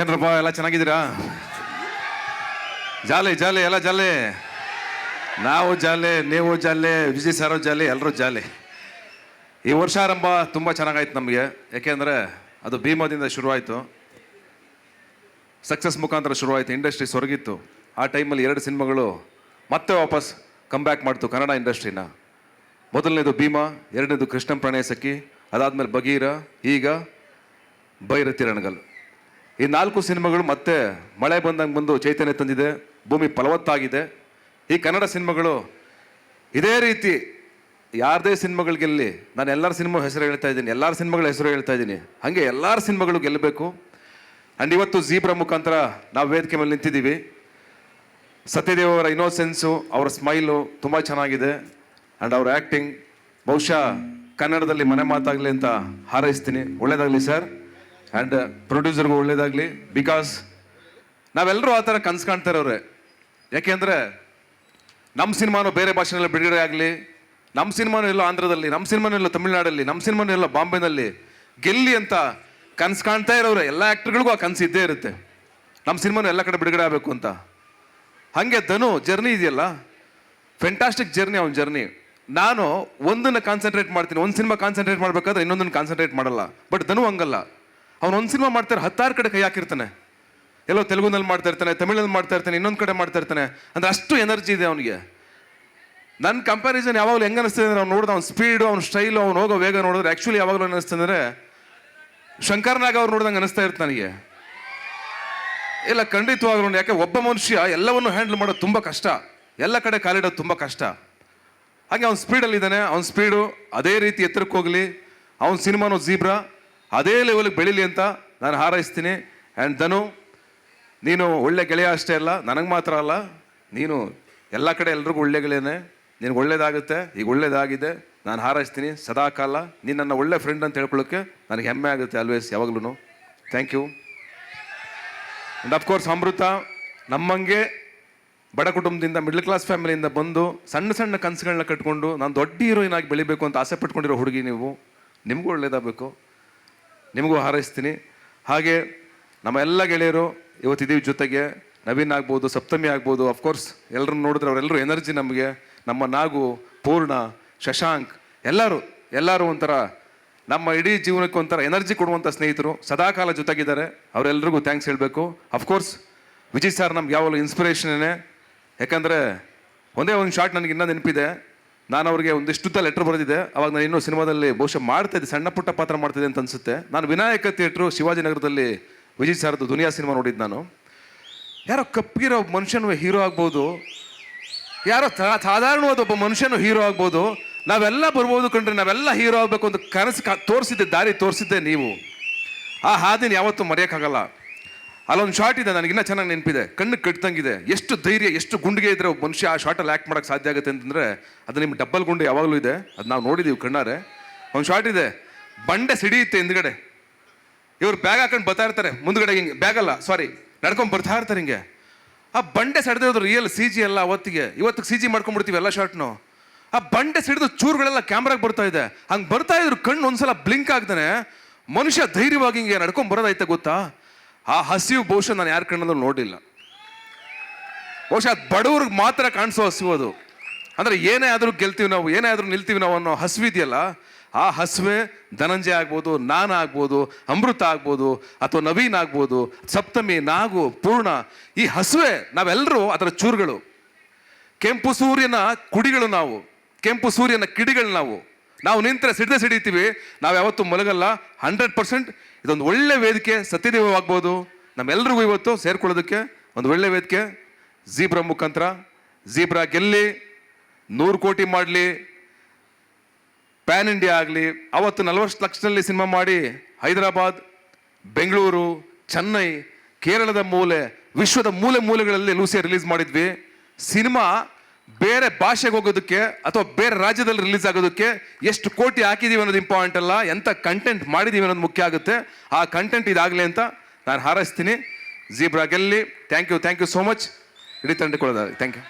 ಏನ್ರಪ್ಪ ಎಲ್ಲ ಚೆನ್ನಾಗಿದ್ದೀರಾ? ಜಾಲಿ ಜಾಲಿ ಎಲ್ಲ ಜಾಲಿ, ನಾವು ಜಾಲಿ, ನೀವು ಜಾಲಿ, ವಿಜಯ್ ಸಾರೋ ಜಾಲಿ, ಎಲ್ಲರೂ ಜಾಲಿ. ಈ ವರ್ಷಾರಂಭ ತುಂಬ ಚೆನ್ನಾಗಾಯ್ತು ನಮಗೆ. ಯಾಕೆಂದರೆ ಅದು ಭೀಮದಿಂದ ಶುರುವಾಯಿತು, ಸಕ್ಸಸ್ ಮುಖಾಂತರ ಶುರುವಾಯಿತು, ಇಂಡಸ್ಟ್ರಿ ಸೊರಗಿತ್ತು. ಆ ಟೈಮಲ್ಲಿ 2 ಸಿನಿಮಾಗಳು ಮತ್ತೆ ವಾಪಸ್ ಕಮ್ ಬ್ಯಾಕ್ ಮಾಡ್ತು ಕನ್ನಡ ಇಂಡಸ್ಟ್ರಿನ. ಮೊದಲನೇದು ಭೀಮ, ಎರಡನೇದು ಕೃಷ್ಣಂ ಪ್ರಣಯ ಸಖಿ, ಅದಾದಮೇಲೆ ಬಗೀರ, ಈಗ ಭೈರತಿ ರಣಗಲ್. ಈ 4 ಸಿನಿಮಾಗಳು ಮತ್ತೆ ಮಳೆ ಬಂದಂಗೆ ಬಂದು ಚೈತನ್ಯ ತಂದಿದೆ, ಭೂಮಿ ಫಲವತ್ತಾಗಿದೆ. ಈ ಕನ್ನಡ ಸಿನಿಮಾಗಳು ಇದೇ ರೀತಿ ಯಾರದೇ ಸಿನಿಮಾಗಳು ಗೆಲ್ಲಿ, ನಾನು ಎಲ್ಲರ ಸಿನಿಮಾ ಹೆಸರು ಹೇಳ್ತಾ ಇದ್ದೀನಿ, ಎಲ್ಲರ ಸಿನಿಮಾಗಳ ಹೆಸರು ಹೇಳ್ತಾ ಇದ್ದೀನಿ, ಹಾಗೆ ಎಲ್ಲರ ಸಿನಿಮಾಗಳು ಗೆಲ್ಲಬೇಕು. ಆ್ಯಂಡ್ ಇವತ್ತು ಜೀಬ್ರಾ ಮುಖಾಂತರ ನಾವು ವೇದಿಕೆ ಮೇಲೆ ನಿಂತಿದ್ದೀವಿ. ಸತ್ಯದೇವ್ ಅವರ ಇನ್ನೋಸೆನ್ಸು, ಅವರ ಸ್ಮೈಲು ತುಂಬ ಚೆನ್ನಾಗಿದೆ. ಆ್ಯಂಡ್ ಅವ್ರ ಆ್ಯಕ್ಟಿಂಗ್ ಬಹುಶಃ ಕನ್ನಡದಲ್ಲಿ ಮನೆ ಮಾತಾಗಲಿ ಅಂತ ಹಾರೈಸ್ತೀನಿ. ಒಳ್ಳೇದಾಗಲಿ ಸರ್. ಆ್ಯಂಡ್ ಪ್ರೊಡ್ಯೂಸರ್ಗೂ ಒಳ್ಳೇದಾಗಲಿ. ಬಿಕಾಸ್ ನಾವೆಲ್ಲರೂ ಆ ಥರ ಕನಸು ಕಾಣ್ತಾ ಇರೋರೆ. ಯಾಕೆಂದರೆ ನಮ್ಮ ಸಿನಿಮಾನು ಬೇರೆ ಭಾಷೆನಲ್ಲಿ ಬಿಡುಗಡೆ ಆಗಲಿ, ನಮ್ಮ ಸಿನಿಮಾನು ಎಲ್ಲ ಆಂಧ್ರದಲ್ಲಿ, ನಮ್ಮ ಸಿನಿಮಾನು ಎಲ್ಲ ತಮಿಳ್ನಾಡಲ್ಲಿ, ನಮ್ಮ ಸಿನಿಮಾನು ಎಲ್ಲ ಬಾಂಬೆನಲ್ಲಿ ಗೆಲ್ಲಿ ಅಂತ ಕನಸು ಕಾಣ್ತಾ ಇರೋರೆ. ಎಲ್ಲ ಆ್ಯಕ್ಟರ್ಗಳಿಗೂ ಆ ಕನಸು ಇದ್ದೇ ಇರುತ್ತೆ, ನಮ್ಮ ಸಿನಿಮಾನು ಎಲ್ಲ ಕಡೆ ಬಿಡುಗಡೆ ಆಗಬೇಕು ಅಂತ. ಹಾಗೆ ಧನು ಜರ್ನಿ ಇದೆಯಲ್ಲ, ಫೆಂಟಾಸ್ಟಿಕ್ ಜರ್ನಿ ಅವನ ಜರ್ನಿ. ನಾನು ಒಂದನ್ನು ಕಾನ್ಸಂಟ್ರೇಟ್ ಮಾಡ್ತೀನಿ, ಒಂದು ಸಿನಿಮಾ ಕಾನ್ಸಂಟ್ರೇಟ್ ಮಾಡಬೇಕಾದ್ರೆ ಇನ್ನೊಂದನ್ನು ಕಾನ್ಸಂಟ್ರೇಟ್ ಮಾಡಲ್ಲ. ಬಟ್ ಧನು ಹಂಗಲ್ಲ, ಅವನು ಒಂದು ಸಿನಿಮಾ ಮಾಡ್ತಾರೆ 16 ಕಡೆ ಕೈ ಹಾಕಿರ್ತಾನೆ. ಎಲ್ಲೋ ತೆಲುಗುನಲ್ಲಿ ಮಾಡ್ತಾ ಇರ್ತಾನೆ, ತಮಿಳಲ್ಲಿ ಮಾಡ್ತಾ ಇರ್ತಾನೆ, ಇನ್ನೊಂದು ಕಡೆ ಮಾಡ್ತಾ ಇರ್ತಾನೆ. ಅಂದರೆ ಅಷ್ಟು ಎನರ್ಜಿ ಇದೆ ಅವನಿಗೆ. ನನ್ನ ಕಂಪ್ಯಾರಿಸನ್ ಯಾವಾಗಲೂ ಹೆಂಗೆ ಅನಿಸ್ತದೆ ಅಂದರೆ, ಅವ್ನು ನೋಡಿದ ಅವ್ನ ಸ್ಪೀಡು, ಅವ್ನ ಸ್ಟೈಲು, ಅವ್ನು ಹೋಗೋ ವೇಗ ನೋಡಿದ್ರೆ ಆ್ಯಕ್ಚುಲಿ ಯಾವಾಗಲೂ ಅನಿಸ್ತದೆ ಅಂದರೆ ಶಂಕರ್ನಾಗ್ ಅವ್ರು ನೋಡಿದಂಗೆ ಅನಿಸ್ತಾ ಇರುತ್ತೆ ನನಗೆ. ಇಲ್ಲ, ಖಂಡಿತವಾಗ್ಲೂ. ಯಾಕೆ ಒಬ್ಬ ಮನುಷ್ಯ ಎಲ್ಲವನ್ನು ಹ್ಯಾಂಡಲ್ ಮಾಡೋದು ತುಂಬ ಕಷ್ಟ, ಎಲ್ಲ ಕಡೆ ಕಾಲಿಡೋದು ತುಂಬ ಕಷ್ಟ. ಹಾಗೆ ಅವ್ನ ಸ್ಪೀಡಲ್ಲಿದ್ದಾನೆ, ಅವ್ನ ಸ್ಪೀಡು ಅದೇ ರೀತಿ ಎತ್ತರಕ್ಕೆ ಹೋಗಲಿ, ಅವ್ನ ಸಿನಿಮಾನು ಜೀಬ್ರಾ ಅದೇ ಲೆವೆಲ್ಗೆ ಬೆಳೀಲಿ ಅಂತ ನಾನು ಹಾರೈಸ್ತೀನಿ. ಆ್ಯಂಡ್ ಧನು, ನೀನು ಒಳ್ಳೆ ಗೆಳೆಯ ಅಷ್ಟೇ ಅಲ್ಲ, ನನಗೆ ಮಾತ್ರ ಅಲ್ಲ, ನೀನು ಎಲ್ಲ ಕಡೆ ಎಲ್ರಿಗೂ ಒಳ್ಳೆ ಗೆಳೆಯನೇ. ನಿನಗೆ ಒಳ್ಳೇದಾಗುತ್ತೆ, ಈಗ ಒಳ್ಳೇದಾಗಿದೆ. ನಾನು ಹಾರೈಸ್ತೀನಿ ಸದಾಕಾಲ. ನೀನು ನನ್ನ ಒಳ್ಳೆ ಫ್ರೆಂಡ್ ಅಂತ ಹೇಳ್ಕೊಳ್ಳೋಕ್ಕೆ ನನಗೆ ಹೆಮ್ಮೆ ಆಗುತ್ತೆ ಆಲ್ವೇಸ್, ಯಾವಾಗಲೂ. Thank you. And of course Amrutha, ನಮ್ಮಂಗೆ ಬಡ ಕುಟುಂಬದಿಂದ, ಮಿಡ್ಲ್ ಕ್ಲಾಸ್ ಫ್ಯಾಮಿಲಿಯಿಂದ ಬಂದು ಸಣ್ಣ ಸಣ್ಣ ಕನಸುಗಳನ್ನ ಕಟ್ಕೊಂಡು ನಾನು ದೊಡ್ಡ ಹೀರೋಯಿನ್ ಆಗಿ ಬೆಳಿಬೇಕು ಅಂತ ಆಸೆ ಪಟ್ಕೊಂಡಿರೋ ಹುಡುಗಿ ನೀವು. ನಿಮಗೂ ಒಳ್ಳೇದಾಗಬೇಕು, ನಿಮಗೂ ಹಾರೈಸ್ತೀನಿ. ಹಾಗೆ ನಮ್ಮ ಎಲ್ಲ ಗೆಳೆಯರು ಇವತ್ತಿದ್ದೀವಿ ಜೊತೆಗೆ. ನವೀನ್ ಆಗ್ಬೋದು, ಸಪ್ತಮಿ ಆಗ್ಬೋದು, ಅಫ್ಕೋರ್ಸ್ ಎಲ್ಲರನ್ನು ನೋಡಿದ್ರೆ ಅವರೆಲ್ಲರೂ ಎನರ್ಜಿ ನಮಗೆ. ನಮ್ಮ ನಾಗು, ಪೂರ್ಣ, ಶಶಾಂಕ್, ಎಲ್ಲರೂ ಒಂಥರ ನಮ್ಮ ಇಡೀ ಜೀವನಕ್ಕೆ ಒಂಥರ ಎನರ್ಜಿ ಕೊಡುವಂಥ ಸ್ನೇಹಿತರು, ಸದಾಕಾಲ ಜೊತೆಗಿದ್ದಾರೆ. ಅವರೆಲ್ಲರಿಗೂ ಥ್ಯಾಂಕ್ಸ್ ಹೇಳಬೇಕು. ಅಫ್ಕೋರ್ಸ್ ವಿಜಯ್ ಸರ್ ನಮ್ಗೆ ಯಾವಾಗಲೂ ಇನ್ಸ್ಪಿರೇಷನ್ನೇ. ಯಾಕಂದರೆ ಒಂದೇ ಒಂದು ಶಾರ್ಟ್ ನನಗೆ ಇನ್ನೂ ನೆನಪಿದೆ. ನಾನು ಅವ್ರಿಗೆ ಒಂದಿಷ್ಟುದ್ದ ಲೆಟ್ರ್ ಬರೆದಿದ್ದೆ. ಅವಾಗ ನಾನು ಇನ್ನೂ ಸಿನಿಮಾದಲ್ಲಿ ಬಹುಶಃ ಮಾಡ್ತಾಯಿದ್ದೆ, ಸಣ್ಣ ಪುಟ್ಟ ಪಾತ್ರ ಮಾಡ್ತಿದ್ದೆ ಅಂತ ಅನಿಸುತ್ತೆ. ನಾನು ವಿನಾಯಕ ಥಿಯೇಟ್ರು ಶಿವಾಜಿನಗರದಲ್ಲಿ ವಿಜಯ್ ಸರ್ದು ದುನಿಯಾ ಸಿನಿಮಾ ನೋಡಿದ್ದು ನಾನು. ಯಾರೋ ಕಪ್ಪಿರೋ ಮನುಷ್ಯನೂ ಹೀರೋ ಆಗ್ಬೋದು, ಯಾರೋ ಸಾಧಾರಣವಾದ ಒಬ್ಬ ಮನುಷ್ಯನೂ ಹೀರೋ ಆಗ್ಬೋದು. ನಾವೆಲ್ಲ ಬರ್ಬೋದು ಕಣ್ರಿ, ನಾವೆಲ್ಲ ಹೀರೋ ಆಗಬೇಕು ಅಂತ ಕನಸು ತೋರಿಸಿದ್ದೆ, ದಾರಿ ತೋರಿಸಿದ್ದೆ ನೀವು. ಆ ಹಾದಿನ ಯಾವತ್ತೂ ಮರೆಯೋಕ್ಕಾಗಲ್ಲ. ಅಲ್ಲೊಂದು ಶಾರ್ಟ್ ಇದೆ, ನನಗಿನ್ನ ಚೆನ್ನಾಗಿ ನೆನಪಿದೆ, ಕಣ್ಣು ಕಟ್ತಂಗಿದೆ. ಎಷ್ಟು ಧೈರ್ಯ, ಎಷ್ಟು ಗುಂಡಿಗೆ ಇದ್ದರೆ ಒಬ್ಬ ಮನುಷ್ಯ ಆ ಶಾರ್ಟಲ್ಲಿ ಆ್ಯಕ್ಟ್ ಮಾಡೋಕ್ಕೆ ಸಾಧ್ಯ ಆಗುತ್ತೆ ಅಂತಂದರೆ ಅದು ನಿಮ್ಮ ಡಬ್ಬಲ್ ಗುಂಡು ಯಾವಾಗಲೂ ಇದೆ. ಅದು ನಾವು ನೋಡಿದ್ದೀವಿ ಕಣ್ಣಾರೆ. ಒಂದು ಶಾರ್ಟ್ ಇದೆ, ಬಂಡೆ ಸಿಡಿಯುತ್ತೆ ಹಿಂದ್ಗಡೆ, ಇವ್ರು ಬ್ಯಾಗ್ ಹಾಕೊಂಡು ಬರ್ತಾ ಇರ್ತಾರೆ, ಮುಂದ್ಗಡೆ ಹಿಂಗೆ ಬ್ಯಾಗಲ್ಲ ಸಾರಿ ನಡ್ಕೊಂಡು ಬರ್ತಾ ಇರ್ತಾರೆ ಹಿಂಗೆ. ಆ ಬಂಡೆ ಸೆಡ್ದಿರೋದು ರಿಯಲ್ CG ಅಲ್ಲ ಅವತ್ತಿಗೆ. ಇವತ್ತಿಗೆ CG ಮಾಡ್ಕೊಂಡ್ಬಿಡ್ತೀವಿ ಎಲ್ಲ ಶಾರ್ಟ್ನು. ಆ ಬಂಡೆ ಸಿಡಿದು ಚೂರುಗಳೆಲ್ಲ ಕ್ಯಾಮ್ರಾಗೆ ಬರ್ತಾ ಇದೆ. ಹಂಗೆ ಬರ್ತಾ ಇದ್ರು ಕಣ್ಣು ಒಂದ್ಸಲ ಬ್ಲಿಂಕ್ ಆಗ್ತಾನೆ, ಮನುಷ್ಯ ಧೈರ್ಯವಾಗಿ ಹಿಂಗೆ ನಡ್ಕೊಂಡು ಬರೋದೈತೆ ಗೊತ್ತಾ. ಆ ಹಸಿವು ಬಹುಶಃ ನಾನು ಯಾರ ಕಣ್ಣಲ್ಲೂ ನೋಡಿಲ್ಲ. ಬಹುಶಃ ಅದು ಬಡವ್ರಿಗೆ ಮಾತ್ರ ಕಾಣಿಸೋ ಹಸಿವು ಅದು. ಅಂದರೆ ಏನೇ ಆದರೂ ಗೆಲ್ತೀವಿ ನಾವು, ಏನೇ ಆದರೂ ನಿಲ್ತೀವಿ ನಾವು ಅನ್ನೋ ಹಸಿವಿದೆಯಲ್ಲ, ಆ ಹಸುವೆ ಧನಂಜಯ ಆಗ್ಬೋದು, ನಾನು ಆಗ್ಬೋದು, ಅಮೃತ ಆಗ್ಬೋದು, ಅಥವಾ ನವೀನ್ ಆಗ್ಬೋದು, ಸಪ್ತಮಿ, ನಾಗು, ಪೂರ್ಣ. ಈ ಹಸುವೆ ನಾವೆಲ್ಲರೂ ಅದರ ಚೂರುಗಳು. ಕೆಂಪು ಸೂರ್ಯನ ಕುಡಿಗಳು ನಾವು, ಕೆಂಪು ಸೂರ್ಯನ ಕಿಡಿಗಳು ನಾವು. ನಾವು ನಿಂತರೆ ಸಿಡಿತೀವಿ, ನಾವು ಯಾವತ್ತೂ ಮಲಗಲ್ಲ. 100% ಇದೊಂದು ಒಳ್ಳೆ ವೇದಿಕೆ. ಸತ್ಯದೇವ ಆಗ್ಬೋದು, ನಮ್ಮೆಲ್ರಿಗೂ ಇವತ್ತು ಸೇರ್ಕೊಳ್ಳೋದಕ್ಕೆ ಒಂದು ಒಳ್ಳೆ ವೇದಿಕೆ. ಜೀಬ್ರಾ ಮುಖಾಂತರ ಜೀಬ್ರಾ ಗೆಲ್ಲಿ 100 ಕೋಟಿ ಮಾಡಲಿ, ಪ್ಯಾನ್ ಇಂಡಿಯಾ ಆಗಲಿ. ಅವತ್ತು 40 ಲಕ್ಷದಲ್ಲಿ ಸಿನಿಮಾ ಮಾಡಿ ಹೈದರಾಬಾದ್, ಬೆಂಗಳೂರು, ಚೆನ್ನೈ, ಕೇರಳದ ಮೂಲೆ, ವಿಶ್ವದ ಮೂಲೆಗಳಲ್ಲಿ ಲೂಸಿಯಾ ರಿಲೀಸ್ ಮಾಡಿದ್ವಿ. ಸಿನಿಮಾ ಬೇರೆ ಭಾಷೆಗೆ ಹೋಗೋದಕ್ಕೆ ಅಥವಾ ಬೇರೆ ರಾಜ್ಯದಲ್ಲಿ ರಿಲೀಸ್ ಆಗೋದಕ್ಕೆ ಎಷ್ಟು ಕೋಟಿ ಹಾಕಿದ್ದೀವಿ ಅನ್ನೋದು ಇಂಪಾರ್ಟೆಂಟ್ ಅಲ್ಲ, ಎಂಥ ಕಂಟೆಂಟ್ ಮಾಡಿದ್ದೀವಿ ಅನ್ನೋದು ಮುಖ್ಯ ಆಗುತ್ತೆ. ಆ ಕಂಟೆಂಟ್ ಇದಾಗಲಿ ಅಂತ ನಾನು ಹಾರೈಸ್ತೀನಿ. ಜೀಬ್ರಾ ಗೆಲ್ಲಿ. Thank you so much. ಇಡೀ ತಂಡಕೊಳ್ಳೋದಾಗಿ ಥ್ಯಾಂಕ್ ಯು.